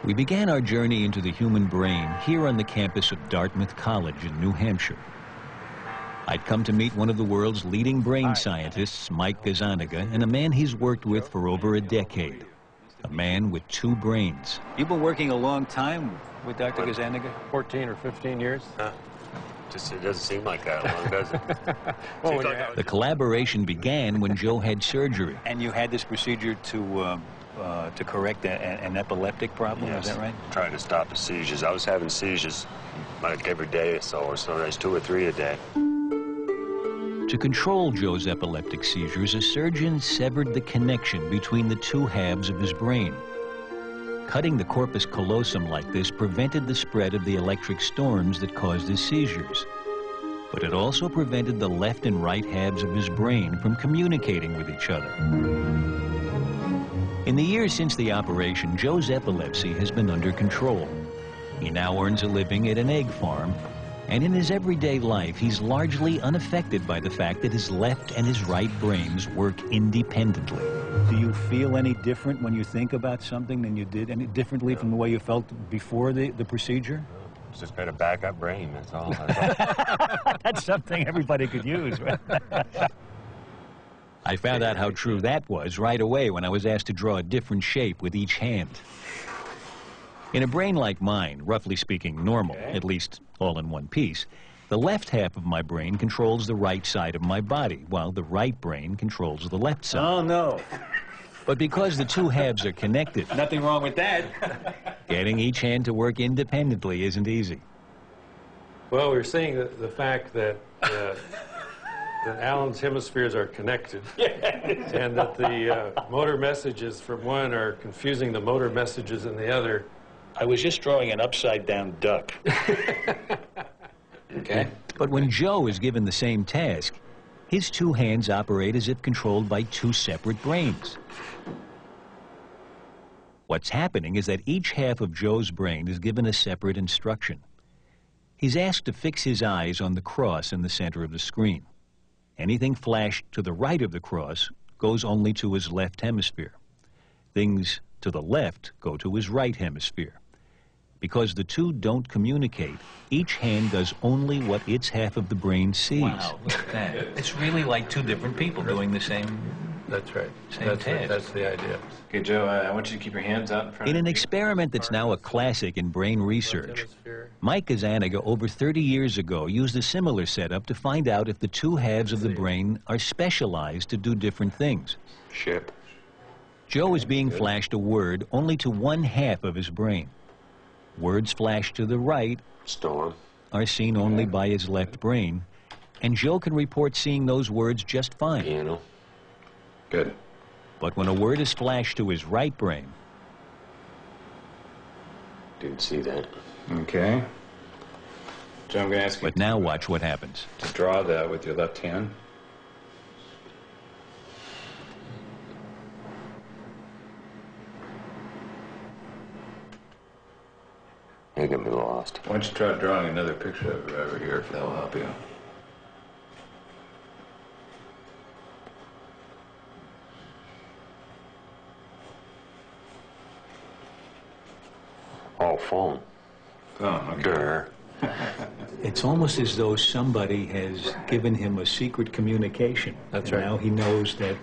We began our journey into the human brain here on the campus of Dartmouth College in New Hampshire. I'd come to meet one of the world's leading brain scientists, Mike Gazzaniga, and a man he's worked with for over a decade. A man with two brains. You've been working a long time with Dr. Gazzaniga? 14 or 15 years. It doesn't seem like that long, does it? The collaboration began when Joe had surgery. And you had this procedure to correct an epileptic problem, yes. Is that right? Trying to stop the seizures. I was having seizures like every day or so, or sometimes 2 or 3 a day. To control Joe's epileptic seizures, a surgeon severed the connection between the two halves of his brain. Cutting the corpus callosum like this prevented the spread of the electric storms that caused his seizures. But it also prevented the left and right halves of his brain from communicating with each other. In the years since the operation, Joe's epilepsy has been under control. He now earns a living at an egg farm, and in his everyday life, he's largely unaffected by the fact that his left and his right brains work independently. Do you feel any different when you think about something than you did, any differently from the way you felt before the procedure? It's just got a backup brain, that's all. That's something everybody could use, right? I found out how true that was right away when I was asked to draw a different shape with each hand. In a brain like mine, roughly speaking normal, at least all in one piece, the left half of my brain controls the right side of my body, while the right brain controls the left side. Oh, no. But because the two halves are connected, Nothing wrong with that. getting each hand to work independently isn't easy. Well, we're seeing the fact that Alan's hemispheres are connected, and that the motor messages from one are confusing the motor messages in the other. I was just drawing an upside-down duck. Okay. But when Joe is given the same task, his two hands operate as if controlled by two separate brains. What's happening is that each half of Joe's brain is given a separate instruction. He's asked to fix his eyes on the cross in the center of the screen. Anything flashed to the right of the cross goes only to his left hemisphere. Things to the left go to his right hemisphere. Because the two don't communicate, each hand does only what its half of the brain sees. Wow, look at that. It's really like two different people doing the same. That's right. Same task. That's the idea. Okay, Joe, I want you to keep your hands out in front In of an you. experiment that's now a classic in brain research, Mike Gazzaniga over 30 years ago used a similar setup to find out if the two halves of the brain are specialized to do different things. Ship. Joe is being flashed a word only to one half of his brain. Words flashed to the right Storm. are seen only by his left brain, and Joe can report seeing those words just fine. Piano. Good. But when a word is flashed to his right brain, Didn't see that. Okay. Joe, I'm going to ask you but now watch what happens. to draw that with your left hand. You get me lost. Why don't you try drawing another picture of it over here if that will help you. Oh, phone. Oh, okay. Grr. It's almost as though somebody has given him a secret communication. That's and right. Now he knows that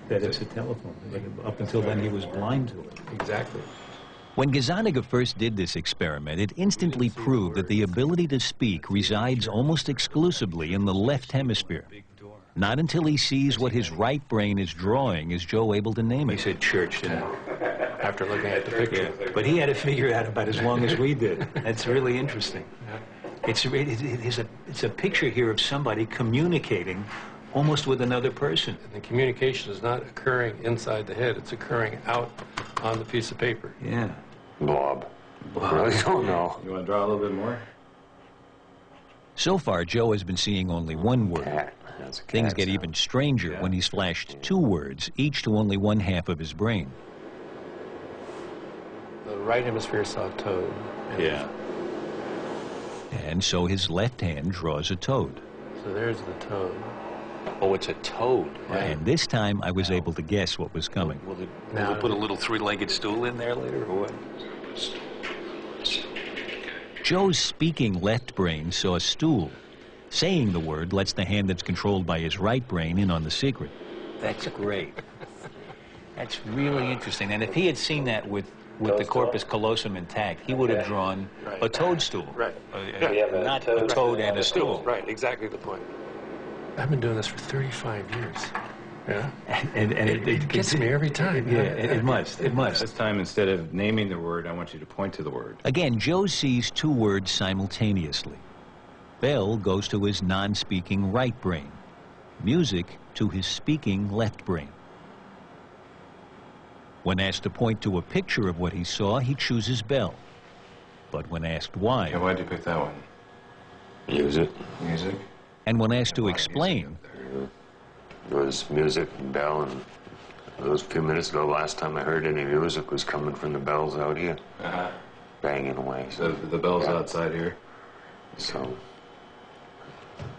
it's a telephone. But up until then, he was blind to it. Exactly. When Gazzaniga first did this experiment, it instantly proved that the ability to speak resides almost exclusively in the left hemisphere. Not until he sees what his right brain is drawing is Joe able to name He it. said church, didn't he? After looking at the picture. But he had to figure it out about as long as we did. That's really interesting. It's a picture here of somebody communicating almost with another person. And the communication is not occurring inside the head. It's occurring out on the piece of paper. Yeah. Blob. I really don't know. You want to draw a little bit more? So far, Joe has been seeing only one word. Cat. That's a cat Things get sound. even stranger when he's flashed two words, each to only one half of his brain. The right hemisphere saw toad. Yeah. And so his left hand draws a toad. So there's the toad. Oh, it's a toad. Right. And this time I was able to guess what was coming. Will they put a little three-legged stool in there later, or what? Joe's speaking left brain saw a stool. Saying the word lets the hand that's controlled by his right brain in on the secret. That's great. That's really interesting. And if he had seen that with the corpus callosum intact, he would have drawn a toadstool. Right. Not a toad and a stool. Right, exactly the point. I've been doing this for 35 years. Yeah. And it gets me every time. Yeah, it must. It must. This time, instead of naming the word, I want you to point to the word. Again, Joe sees two words simultaneously. Bell goes to his non-speaking right brain. Music to his speaking left brain. When asked to point to a picture of what he saw, he chooses Bell. But when asked why... Yeah, why'd you pick that one? Music. Music? And when asked to explain... There was music and bell, and those few minutes ago, last time I heard any music was coming from the bells out here. Uh-huh. Banging away. So the bell's outside here? So,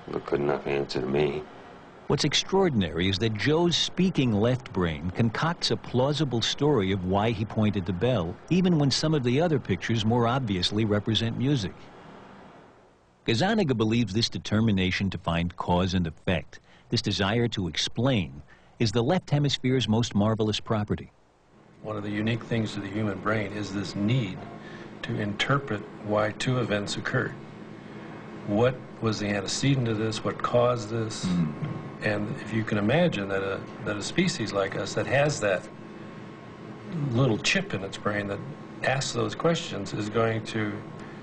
look, good enough answer to me. What's extraordinary is that Joe's speaking left brain concocts a plausible story of why he pointed to Bell, even when some of the other pictures more obviously represent music. Gazzaniga believes this determination to find cause and effect, this desire to explain, is the left hemisphere's most marvelous property. One of the unique things to the human brain is this need to interpret why two events occurred. What was the antecedent to this? What caused this? And if you can imagine that a species like us that has that little chip in its brain that asks those questions is going to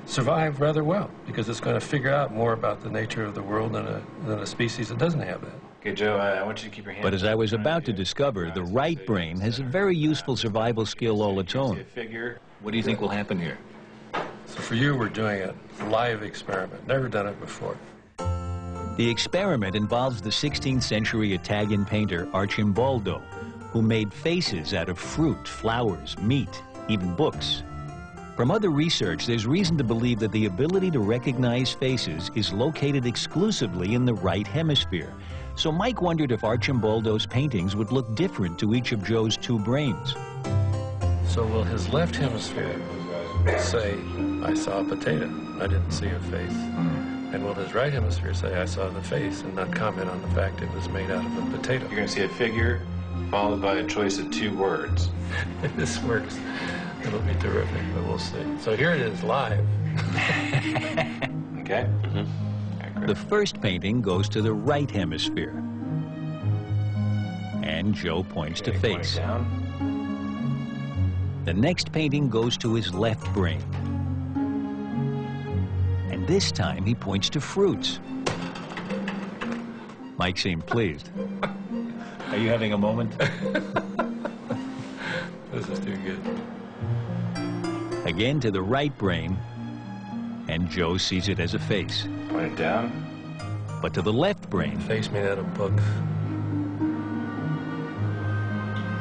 survive rather well, because it's going to figure out more about the nature of the world than a species that doesn't have that. Okay, Joe, I want you to keep your hand... But as I was about to discover, the right brain has a very useful survival skill all its own. What do you think will happen here? So for you, we're doing a live experiment. Never done it before. The experiment involves the 16th century Italian painter Arcimboldo, who made faces out of fruit, flowers, meat, even books. From other research, there's reason to believe that the ability to recognize faces is located exclusively in the right hemisphere. So Mike wondered if Arcimboldo's paintings would look different to each of Joe's two brains. So will his left hemisphere say, I saw a potato, I didn't see a face? And will his right hemisphere say, I saw the face, and not comment on the fact it was made out of a potato? You're going to see a figure followed by a choice of two words. If this works, it'll be terrific, but we'll see. So here it is, live. Okay? The first painting goes to the right hemisphere. And Joe points to face. The next painting goes to his left brain. And this time he points to fruits. Mike seemed pleased. Are you having a moment? This is too good. Again to the right brain, and Joe sees it as a face. Point it down. But to the left brain, Face made out of books.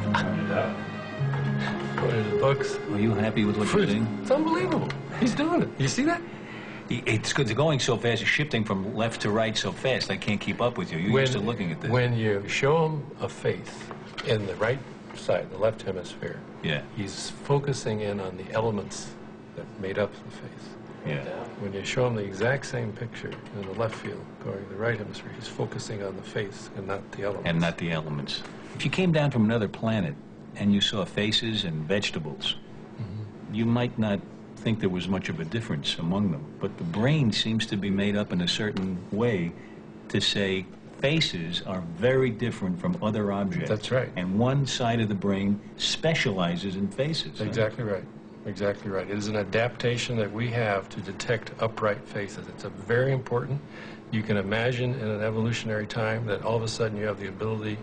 Point it up. Pointed to books. Are you happy with what you're Fruit. doing? It's unbelievable. He's doing it. You see that? It's good. It's going so fast. It's shifting from left to right so fast. I can't keep up with you. You're used to looking at this. When you show him a face in the right side, the left hemisphere, Yeah. he's focusing in on the elements that made up the face. Yeah. When you show him the exact same picture in the left field, going to the right hemisphere, he's focusing on the face and not the elements. And not the elements. If you came down from another planet and you saw faces and vegetables, you might not think there was much of a difference among them. But the brain seems to be made up in a certain way to say faces are very different from other objects. That's right. And one side of the brain specializes in faces. Exactly right. Exactly right. It is an adaptation that we have to detect upright faces. It's a very important. You can imagine in an evolutionary time that all of a sudden you have the ability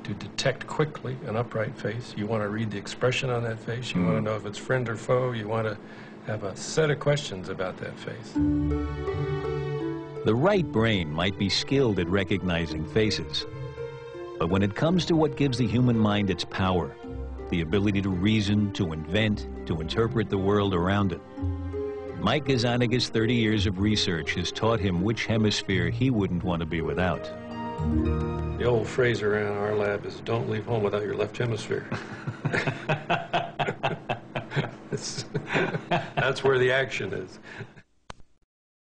to detect quickly an upright face. You want to read the expression on that face. You want to know if it's friend or foe. You want to have a set of questions about that face. the right brain might be skilled at recognizing faces. But when it comes to what gives the human mind its power, the ability to reason, to invent, to interpret the world around it, Mike Gazzaniga's 30 years of research has taught him which hemisphere he wouldn't want to be without. The old phrase around our lab is, don't leave home without your left hemisphere. That's where the action is.